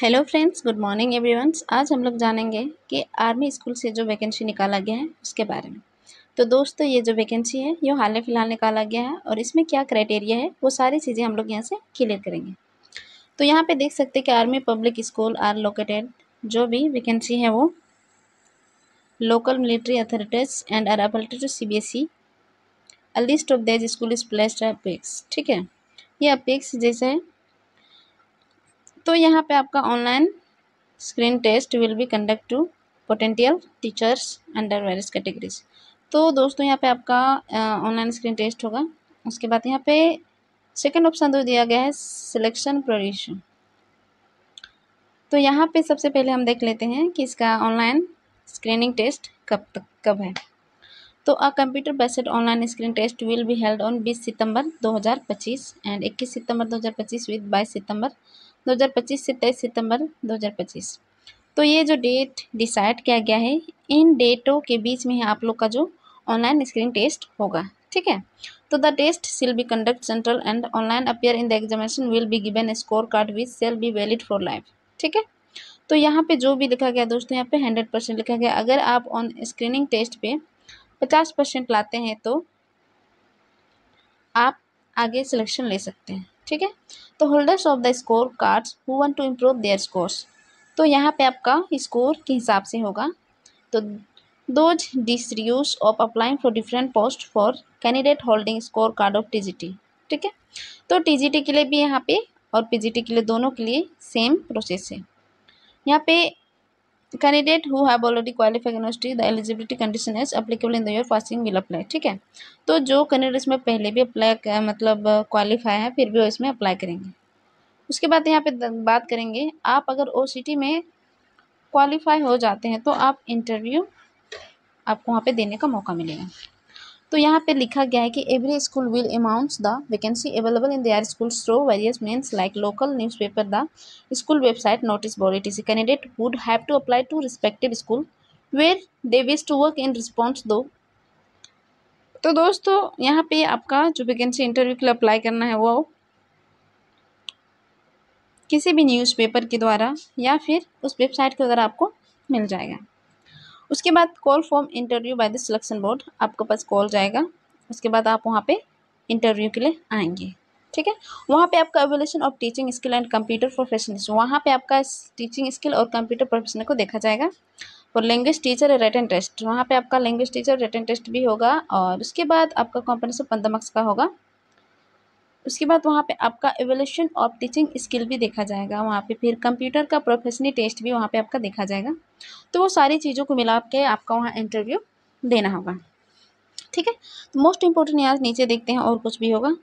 Hello friends, good morning everyone. आज हम लोग जानेंगे कि आर्मी स्कूल से जो वैकेंसी निकाला गया है उसके बारे में। तो दोस्तों, ये जो वैकेंसी है ये हाल फिलहाल निकाला गया है और इसमें क्या क्राइटेरिया है वो सारी चीज़ें हम लोग यहाँ से क्लियर करेंगे। तो यहाँ पे देख सकते हैं कि army public school are located, जो भी वैकेंसी है वो local military authorities and are appointed to CBSE। A list of that school is placed apex. ठीक है, ये अपेक्स जैसे है। तो यहाँ पे आपका online screen test will be conduct to potential teachers under various categories. तो दोस्तों, यहाँ पे आपका ऑनलाइन स्क्रीन टेस्ट होगा। उसके बाद यहाँ पे सेकंड ऑप्शन दो दिया गया है सिलेक्शन प्रोविजन। तो यहाँ पे सबसे पहले हम देख लेते हैं कि इसका ऑनलाइन स्क्रीनिंग टेस्ट कब है। तो a computer based online screen test will be held on 20 सितंबर 2025 एंड 21 सितंबर 2025 विद 22 सितंबर 2025 से 23 सितंबर 2025। तो ये जो डेट डिसाइड किया गया है, इन डेटों के बीच में ही आप लोग का जो ऑनलाइन स्क्रीन टेस्ट होगा। ठीक है, तो द टेस्ट शिल B conduct central and online appear in the examination will be given A score card which shall be valid for life. ठीक है, तो यहाँ पे जो भी लिखा गया दोस्तों, यहाँ पे 100% लिखा गया। अगर आप ऑन स्क्रीनिंग टेस्ट पे 50% लाते हैं तो आप आगे सिलेक्शन ले सकते हैं। ठीक है, तो holders of the score cards who want to improve their scores, तो यहाँ पे आपका स्कोर के हिसाब से होगा। तो those disuse of applying for different post for candidate holding score card of TGT। ठीक है, तो TGT के लिए भी यहाँ पे और PGT के लिए दोनों के लिए सेम प्रोसेस है। यहाँ पे candidate who have already qualified university the eligibility condition is applicable in the year passing will apply. ठीक है, तो जो कैंडिडेट इसमें पहले भी अप्लाई मतलब क्वालिफाई है फिर भी वो इसमें अप्लाई करेंगे। उसके बाद यहाँ पे बात करेंगे, आप अगर OCT में क्वालिफाई हो जाते हैं तो आप इंटरव्यू आपको वहाँ पे देने का मौका मिलेगा। तो यहाँ पे लिखा गया है कि every school will announce the vacancy available in their schools through various means like local newspaper, the school website, notice board etc. Candidate would have to apply to respective school where they wish to work in response दो। तो दोस्तों, यहाँ पे आपका जो vacancy interview के लिए apply करना है वो किसी भी न्यूज़पेपर के द्वारा या फिर उस वेबसाइट के द्वारा आपको मिल जाएगा। उसके बाद call form interview by the selection board, आपके पास कॉल जाएगा। उसके बाद आप वहाँ पे इंटरव्यू के लिए आएंगे। ठीक है, वहाँ पे आपका evolution of teaching skill and computer professionals, वहाँ पे आपका टीचिंग स्किल और कंप्यूटर प्रोफेशनल को देखा जाएगा। और लैंग्वेज टीचर रिटन टेस्ट, वहाँ पे आपका लैंग्वेज टीचर रिटन टेस्ट भी होगा। और उसके बाद आपका कॉम्पिटेंस 15 मार्क्स का होगा। उसके बाद वहाँ पे आपका एवोल्यूशन ऑफ टीचिंग स्किल भी देखा जाएगा। वहाँ पे फिर कंप्यूटर का प्रोफेशनल टेस्ट भी वहाँ पे आपका देखा जाएगा। तो वो सारी चीज़ों को मिला के आपका वहाँ इंटरव्यू देना होगा। ठीक है, तो मोस्ट इम्पोर्टेंट यहाँ नीचे देखते हैं और कुछ भी होगा।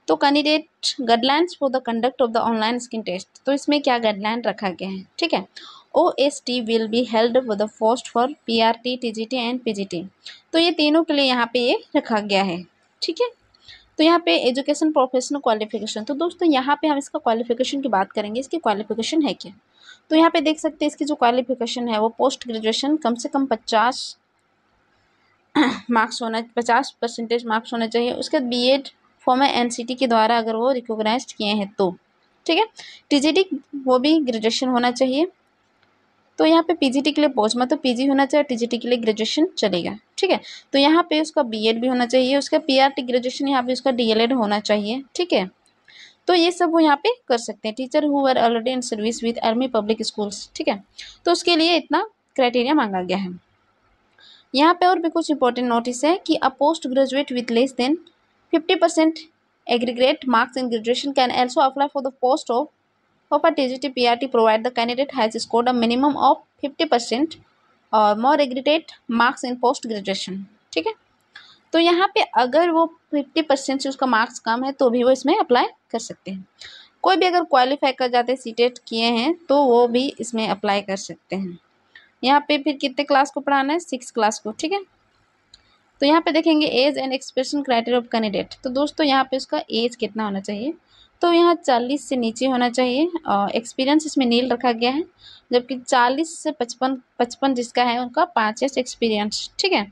तो candidate guidelines for the conduct of the online screen test, तो इसमें क्या गाइडलाइन रखा गया है। ठीक है, OST will be held with the post for PRT, TGT and PGT। तो ये तीनों के लिए यहाँ पे ये रखा गया है। ठीक है, तो यहाँ पे एजुकेशन प्रोफेशनल क्वालिफिकेशन, तो दोस्तों यहाँ पे हम इसका क्वालिफिकेशन की बात करेंगे, इसकी क्वालिफिकेशन है क्या। तो यहाँ पे देख सकते हैं इसकी जो क्वालिफिकेशन है वो पोस्ट ग्रेजुएशन कम से कम 50 मार्क्स होना, 50% मार्क्स होना चाहिए। उसके बाद BEd फॉर्म NCT के द्वारा अगर वो रिकॉग्नाइज्ड किए हैं तो। ठीक है, TGT वो भी ग्रेजुएशन होना चाहिए। तो यहाँ पे PGT के लिए पोस्ट मतलब PG होना चाहिए, TGT के लिए ग्रेजुएशन चलेगा। ठीक है, तो यहाँ पे उसका BEd भी होना चाहिए, उसका PRT ग्रेजुएशन यहाँ पे उसका DLED होना चाहिए। ठीक है, तो ये सब वो यहाँ पे कर सकते हैं। Teacher who are already in service with army public schools. ठीक है, तो उसके लिए इतना क्राइटेरिया मांगा गया है। यहाँ पे और भी कुछ इंपॉर्टेंट नोटिस है कि अ post graduate with less than 50% aggregate marks in graduation can also apply for the post of a TGT PRT provided the candidate has scored a minimum of 50% और more aggregate marks in post graduation। ठीक है, तो यहाँ पे अगर वो 50% से उसका मार्क्स कम है तो भी वो इसमें अप्लाई कर सकते हैं। कोई भी अगर क्वालिफाई कर जाते हैं, सीटेट किए हैं, तो वो भी इसमें अप्लाई कर सकते हैं। यहाँ पे फिर कितने क्लास को पढ़ाना है, 6 क्लास को। ठीक है, तो यहाँ पे देखेंगे age and expression criteria of candidate. तो दोस्तों यहाँ पे उसका एज कितना होना चाहिए, तो यहाँ 40 से नीचे होना चाहिए और एक्सपीरियंस इसमें नील रखा गया है। जबकि 40 से 55 जिसका है उनका 5 ईयर्स एक्सपीरियंस। ठीक है,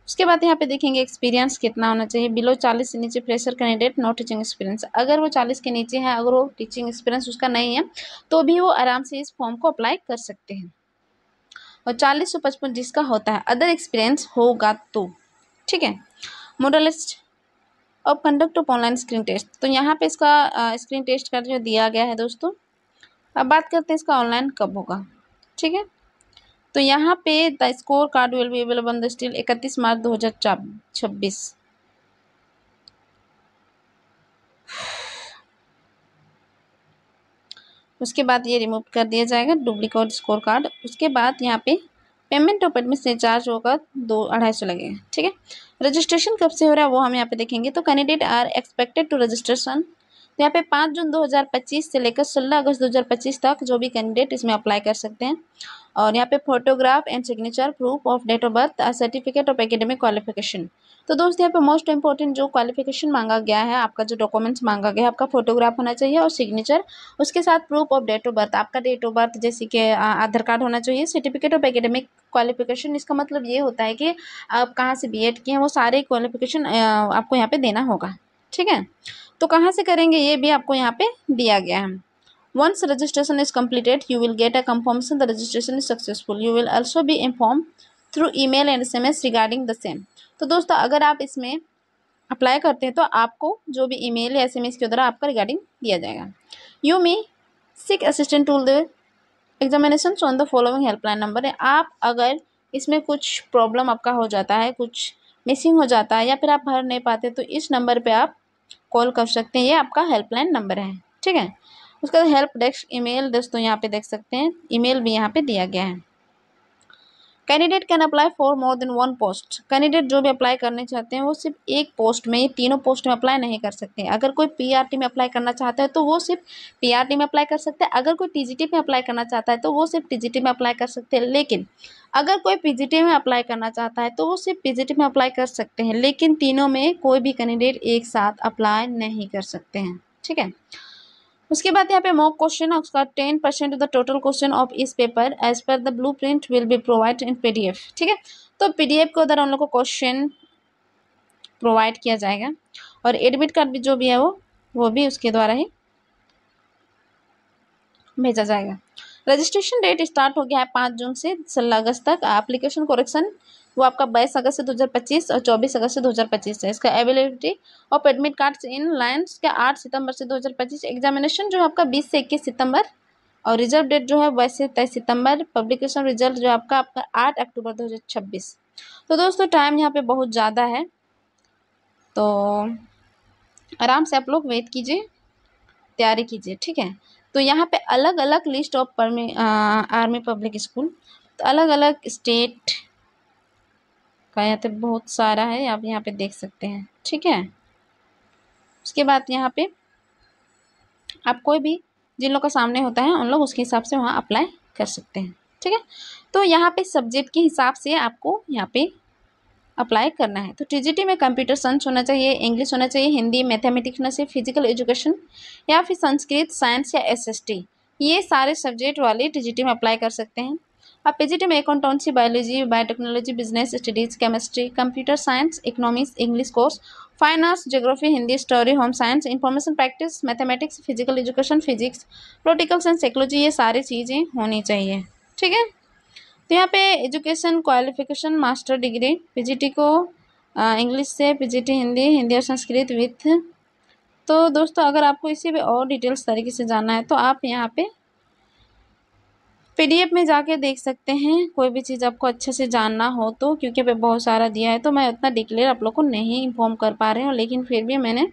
उसके बाद यहाँ पे देखेंगे एक्सपीरियंस कितना होना चाहिए। बिलो 40 से नीचे fresher candidate, no teaching experience. अगर वो 40 के नीचे है, अगर वो टीचिंग एक्सपीरियंस उसका नहीं है, तो भी वो आराम से इस फॉर्म को अप्लाई कर सकते हैं। और 40 से 55 जिसका होता है, अदर एक्सपीरियंस होगा तो, ठीक है। Model list of conduct of online screen test, तो यहाँ पे इसका स्क्रीन टेस्ट का जो दिया गया है दोस्तों। अब बात करते हैं इसका ऑनलाइन कब होगा, ठीक है। तो यहाँ पे the score card will be available on the still 31 मार्च 2026। उसके बाद ये रिमूव कर दिया जाएगा डुप्लीकेट स्कोर कार्ड। उसके बाद यहाँ पे पेमेंट ऑफ एडमिशन चार्ज होगा 250 लगेगा, ठीक है। रजिस्ट्रेशन कब से हो रहा है वो हम यहाँ पे देखेंगे। तो candidate are expected to registration, तो यहाँ पे 5 जून 2025 से लेकर 16 अगस्त 2025 तक जो भी कैंडिडेट इसमें अप्लाई कर सकते हैं। और यहाँ पे photograph and signature, proof of date of birth, certificate of academic qualification. तो दोस्त यहाँ पे मोस्ट इंपॉर्टेंट जो क्वालिफिकेशन मांगा गया है, आपका जो डॉक्यूमेंट्स मांगा गया है, आपका फोटोग्राफ होना चाहिए और सिग्नेचर, उसके साथ proof of date of birth, आपका डेट ऑफ बर्थ जैसे कि आधार कार्ड होना चाहिए, सर्टिफिकेट ऑफ एकेडमिक क्वालिफिकेशन। इसका मतलब ये होता है कि आप कहाँ से बीएड किए हैं, वो सारे क्वालिफिकेशन आपको यहाँ पे देना होगा, ठीक है। तो कहाँ से करेंगे ये भी आपको यहाँ पे दिया गया है। Once registration is completed, you will get a confirmation the registration is successful. You will also be informed through email and SMS regarding the same. तो दोस्तों अगर आप इसमें अप्लाई करते हैं तो आपको जो भी ईमेल या SMS के द्वारा आपका रिगार्डिंग दिया जाएगा। You may seek assistance to the examinations on the following helpline number है। आप अगर इसमें कुछ प्रॉब्लम आपका हो जाता है, कुछ मिसिंग हो जाता है या फिर आप भर नहीं पाते, तो इस नंबर पे आप कॉल कर सकते हैं। ये आपका हेल्पलाइन नंबर है, ठीक है। उसका हेल्प डेस्क ईमेल दोस्तों यहाँ पे देख सकते हैं, ईमेल भी यहाँ पे दिया गया है। Candidate can apply for more than one post, candidate जो भी अप्लाई करने चाहते हैं वो सिर्फ एक पोस्ट में, ये तीनों पोस्ट में अप्लाई नहीं कर सकते। अगर कोई पीआरटी में अप्लाई करना चाहता है तो वो सिर्फ पीआरटी में अप्लाई कर सकते हैं। अगर कोई टीजीटी में अप्लाई करना चाहता है तो वो सिर्फ टीजीटी में अप्लाई कर सकते हैं। लेकिन अगर कोई पीजीटी में अप्लाई करना चाहता है तो वो सिर्फ पीजीटी में अप्लाई कर सकते हैं। लेकिन तीनों में कोई भी कैंडिडेट एक साथ अप्लाई नहीं कर सकते हैं, ठीक है। उसके बाद यहाँ पे मॉक क्वेश्चन है, उसका 10% of the total question of इस paper as per the blue print will be provide in PDF, ठीक है। तो PDF के उधर हम लोग को क्वेश्चन प्रोवाइड किया जाएगा और एडमिट कार्ड भी जो भी है वो भी उसके द्वारा ही भेजा जाएगा। रजिस्ट्रेशन डेट स्टार्ट हो गया है 5 जून से 16 अगस्त तक। एप्लीकेशन करेक्शन वो आपका 22 अगस्त से 2025 और 24 अगस्त से 2025 है। इसका availability of admit cards in lines का 8 सितंबर से 2025। एग्जामिनेशन जो है आपका 20 से 21 सितंबर और रिजर्व डेट जो है 22 से 23 सितंबर। पब्लिकेशन रिजल्ट जो है आपका 8 अक्टूबर 2026। तो दोस्तों टाइम यहाँ पे बहुत ज़्यादा है, तो आराम से आप लोग वेट कीजिए, तैयारी कीजिए, ठीक है। तो यहाँ पे अलग अलग list of army public school, तो अलग अलग स्टेट का यहाँ पे बहुत सारा है, आप यहाँ पे देख सकते हैं, ठीक है। उसके बाद यहाँ पे आप कोई भी जिन लोग का सामने होता है उन लोग उसके हिसाब से वहाँ अप्लाई कर सकते हैं, ठीक है। तो यहाँ पे सब्जेक्ट के हिसाब से आपको यहाँ पे अप्लाई करना है। तो टीजीटी में कंप्यूटर साइंस होना चाहिए, इंग्लिश होना चाहिए, हिंदी, मैथमेटिक्स होना चाहिए, फिजिकल एजुकेशन या फिर संस्कृत, साइंस या SST, ये सारे सब्जेक्ट वाले टीजीटी में अप्लाई कर सकते हैं। अब पीजीटी में accountancy, biology, biotechnology, business studies, chemistry, computer science, economics, English course, finance, geography, Hindi, story, home science, information practice, mathematics, physical education, physics, political science, psychology, ये सारी चीज़ें होनी चाहिए, ठीक है। तो यहाँ पे education qualification master degree, PGT को इंग्लिश से, पीजीटी हिंदी, हिंदी और संस्कृत विथ। तो दोस्तों अगर आपको इसी पे और डिटेल्स तरीके से जानना है तो आप यहाँ पे PDF में जाके देख सकते हैं। कोई भी चीज़ आपको अच्छे से जानना हो तो, क्योंकि पे बहुत सारा दिया है तो मैं उतना डिक्लेयर आप लोग को नहीं इन्फॉर्म कर पा रही हूँ, लेकिन फिर भी मैंने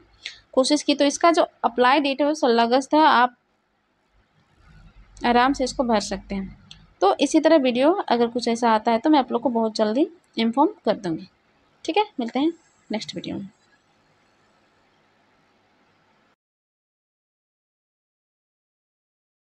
कोशिश की। तो इसका जो अप्लाई डेट है वो 16 अगस्त है, आप आराम से इसको भर सकते हैं। तो इसी तरह वीडियो अगर कुछ ऐसा आता है तो मैं आप लोग को बहुत जल्दी इन्फॉर्म कर दूँगी, ठीक है। मिलते हैं नेक्स्ट वीडियो में।